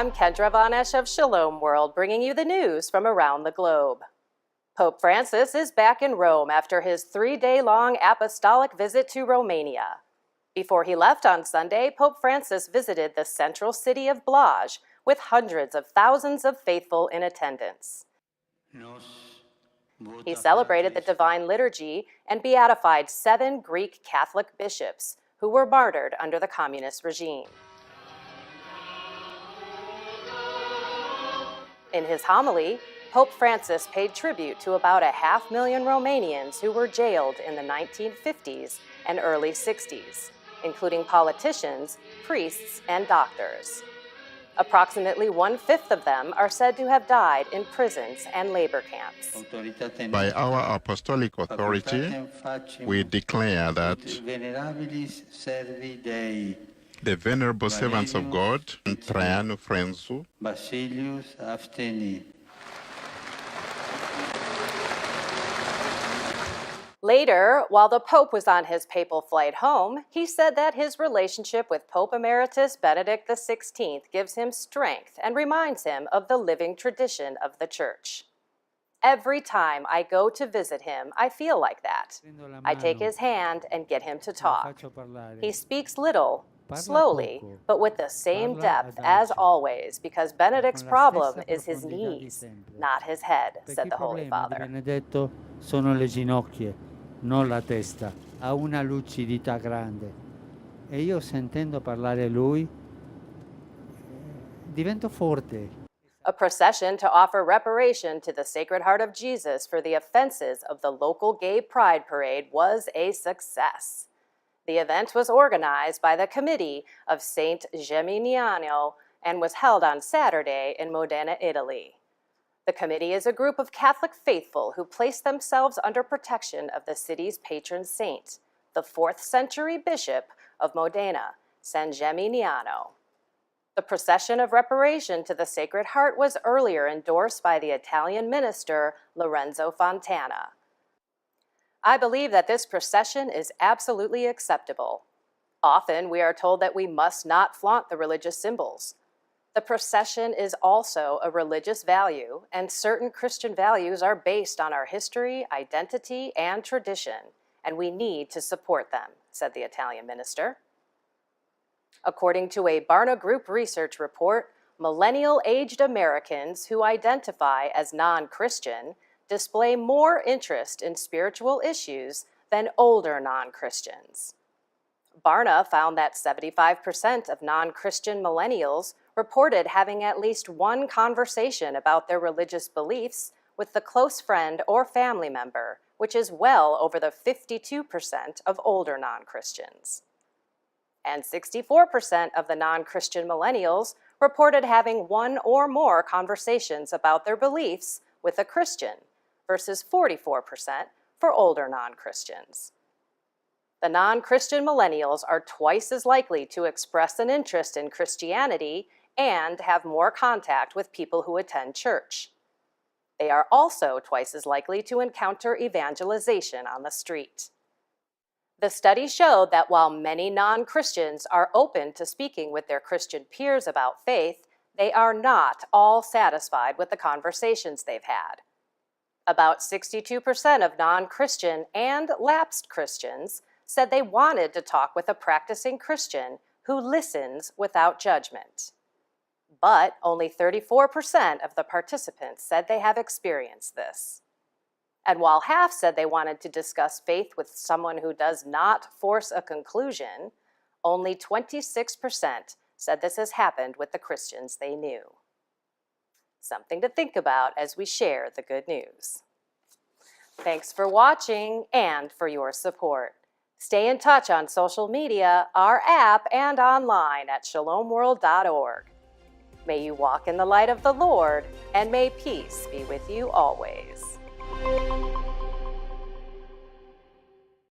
I'm Kendra von Esh of Shalom World, bringing you the news from around the globe. Pope Francis is back in Rome after his 3-day-long apostolic visit to Romania. Before he left on Sunday, Pope Francis visited the central city of Blaj with hundreds of thousands of faithful in attendance. He celebrated the Divine Liturgy and beatified 7 Greek Catholic bishops who were martyred under the communist regime. In his homily, Pope Francis paid tribute to about 500,000 Romanians who were jailed in the 1950s and early 60s, including politicians, priests, and doctors. Approximately 1/5 of them are said to have died in prisons and labor camps. By our apostolic authority, we declare that the venerable servants of God, Traianu Frenzu, Basilius Afteni. Later, while the Pope was on his papal flight home, he said that his relationship with Pope Emeritus Benedict XVI gives him strength and reminds him of the living tradition of the Church. Every time I go to visit him, I feel like that. I take his hand and get him to talk. He speaks little, slowly, but with the same depth as always, because Benedict's problem is his knees, not his head, said the Holy Father. Benedetto sono le ginocchia, non la testa. Ha una lucidità grande. E io sentendo parlare lui divento forte. A procession to offer reparation to the Sacred Heart of Jesus for the offenses of the local gay pride parade was a success. The event was organized by the Committee of St. Geminiano and was held on Saturday in Modena, Italy. The committee is a group of Catholic faithful who place themselves under protection of the city's patron saint, the 4th century bishop of Modena, San Geminiano. The procession of reparation to the Sacred Heart was earlier endorsed by the Italian minister Lorenzo Fontana. I believe that this procession is absolutely acceptable. Often we are told that we must not flaunt the religious symbols. The procession is also a religious value, and certain Christian values are based on our history, identity, and tradition, and we need to support them, said the Italian minister. According to a Barna Group research report, millennial-aged Americans who identify as non-Christian display more interest in spiritual issues than older non-Christians. Barna found that 75% of non-Christian millennials reported having at least one conversation about their religious beliefs with the close friend or family member, which is well over the 52% of older non-Christians. And 64% of the non-Christian millennials reported having one or more conversations about their beliefs with a Christian, versus 44% for older non-Christians. The non-Christian millennials are twice as likely to express an interest in Christianity and have more contact with people who attend church. They are also twice as likely to encounter evangelization on the street. The study showed that while many non-Christians are open to speaking with their Christian peers about faith, they are not all satisfied with the conversations they've had. About 62% of non-Christian and lapsed Christians said they wanted to talk with a practicing Christian who listens without judgment. But only 34% of the participants said they have experienced this. And while half said they wanted to discuss faith with someone who does not force a conclusion, only 26% said this has happened with the Christians they knew. Something to think about as we share the good news. Thanks for watching and for your support. Stay in touch on social media, our app, and online at shalomworld.org. May you walk in the light of the Lord, and may peace be with you always.